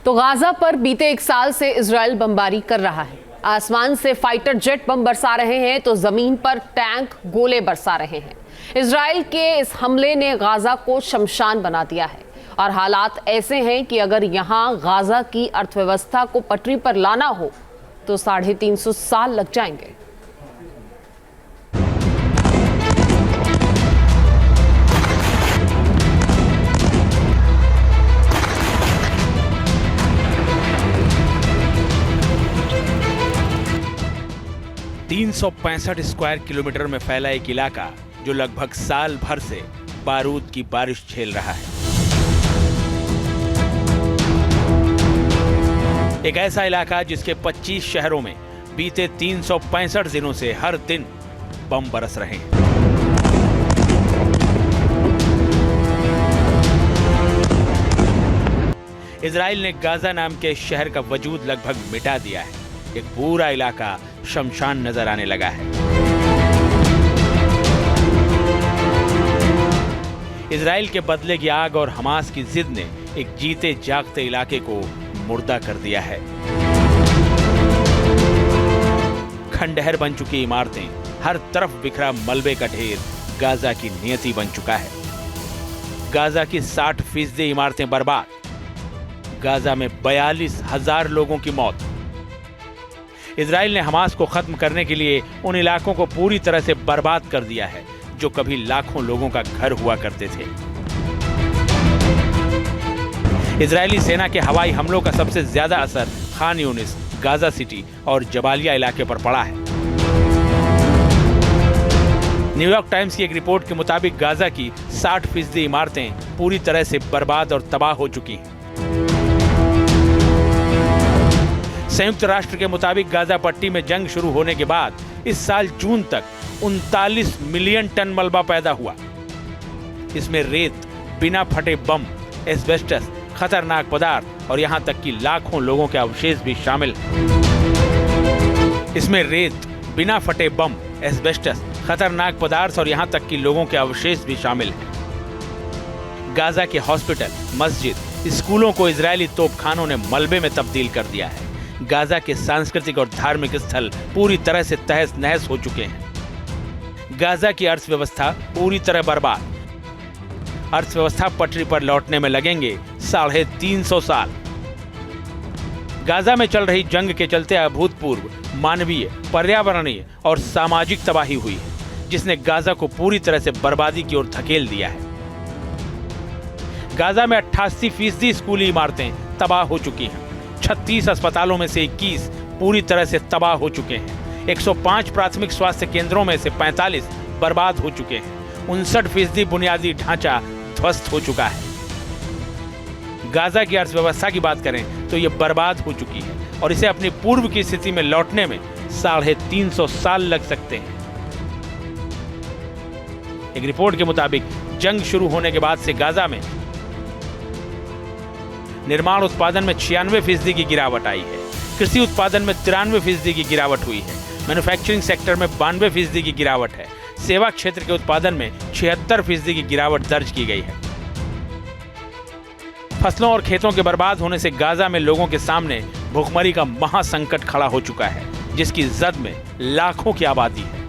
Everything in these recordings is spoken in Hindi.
तो गाजा पर बीते 1 साल से इजराइल बमबारी कर रहा है। आसमान से फाइटर जेट बम बरसा रहे हैं तो जमीन पर टैंक गोले बरसा रहे हैं। इजराइल के इस हमले ने गाजा को शमशान बना दिया है और हालात ऐसे हैं कि अगर यहां गाजा की अर्थव्यवस्था को पटरी पर लाना हो तो 350 साल लग जाएंगे। तीन 365 स्क्वायर किलोमीटर में फैला एक इलाका जो लगभग साल भर से बारूद की बारिश झेल रहा है। एक ऐसा इलाका जिसके 25 शहरों में बीते 365 दिनों से हर दिन बम बरस रहे हैं। इजराइल ने गाजा नाम के शहर का वजूद लगभग मिटा दिया है। एक पूरा इलाका शमशान नजर आने लगा है। इजराइल के बदले की आग और हमास की जिद ने एक जीते जागते इलाके को मुर्दा कर दिया है। खंडहर बन चुकी इमारतें, हर तरफ बिखरा मलबे का ढेर गाजा की नियति बन चुका है। गाजा की 60% इमारतें बर्बाद। गाजा में 42,000 लोगों की मौत। इजराइल ने हमास को खत्म करने के लिए उन इलाकों को पूरी तरह से बर्बाद कर दिया है जो कभी लाखों लोगों का घर हुआ करते थे। इजरायली सेना के हवाई हमलों का सबसे ज्यादा असर खान यूनिस, गाजा सिटी और जबालिया इलाके पर पड़ा है। न्यूयॉर्क टाइम्स की एक रिपोर्ट के मुताबिक गाजा की 60% इमारतें पूरी तरह से बर्बाद और तबाह हो चुकी हैं। संयुक्त राष्ट्र के मुताबिक गाजा पट्टी में जंग शुरू होने के बाद इस साल जून तक 39 मिलियन टन मलबा पैदा हुआ। इसमें रेत, बिना फटे बम, एस्बेस्टस, खतरनाक पदार्थ और यहां तक कि लाखों लोगों के अवशेष भी शामिल हैं। इसमें रेत, बिना फटे बम, एस्बेस्टस, खतरनाक पदार्थ और यहां तक कि लोगों के अवशेष भी शामिल हैं। गाजा के हॉस्पिटल, मस्जिद, स्कूलों को इजरायली तोपखानों ने मलबे में तब्दील कर दिया है। गाजा के सांस्कृतिक और धार्मिक स्थल पूरी तरह से तहस नहस हो चुके हैं। गाजा की अर्थव्यवस्था पूरी तरह बर्बाद। अर्थव्यवस्था पटरी पर लौटने में लगेंगे 350 साल। गाजा में चल रही जंग के चलते अभूतपूर्व मानवीय, पर्यावरणीय और सामाजिक तबाही हुई है, जिसने गाजा को पूरी तरह से बर्बादी की ओर धकेल दिया है। गाजा में 88% स्कूली इमारतें तबाह हो चुकी हैं। 36 अस्पतालों में से 21 पूरी तरह से तबाह हो चुके हैं। 105 प्राथमिक स्वास्थ्य केंद्रों में से 45 बर्बाद हो चुके हैं। 59% बुनियादी ढांचा ध्वस्त हो चुका है। गाजा की अर्थव्यवस्था की बात करें तो यह बर्बाद हो चुकी है और इसे अपनी पूर्व की स्थिति में लौटने में 350 साल लग सकते हैं। एक रिपोर्ट के मुताबिक जंग शुरू होने के बाद से गाजा में निर्माण उत्पादन में 96% की गिरावट आई है। कृषि उत्पादन में 93% की गिरावट हुई है। मैन्युफैक्चरिंग सेक्टर में 92% की गिरावट है। सेवा क्षेत्र के उत्पादन में 76% की गिरावट दर्ज की गई है। फसलों और खेतों के बर्बाद होने से गाजा में लोगों के सामने भूखमरी का महासंकट खड़ा हो चुका है, जिसकी जद में लाखों की आबादी है।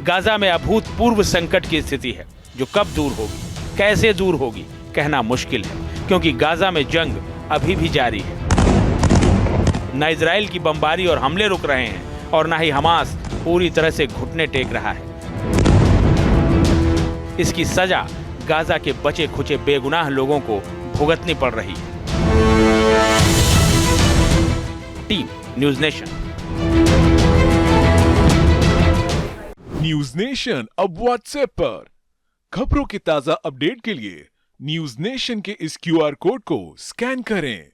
गाजा में अभूतपूर्व संकट की स्थिति है जो कब दूर होगी, कैसे दूर होगी, कहना मुश्किल है, क्योंकि गाजा में जंग अभी भी जारी है। न इजराइल की बमबारी और हमले रुक रहे हैं और न ही हमास पूरी तरह से घुटने टेक रहा है। इसकी सजा गाजा के बचे खुचे बेगुनाह लोगों को भुगतनी पड़ रही है। Team news nation. News nation अब व्हाट्सएप पर खबरों की ताजा अपडेट के लिए न्यूज़ नेशन के इस QR कोड को स्कैन करें।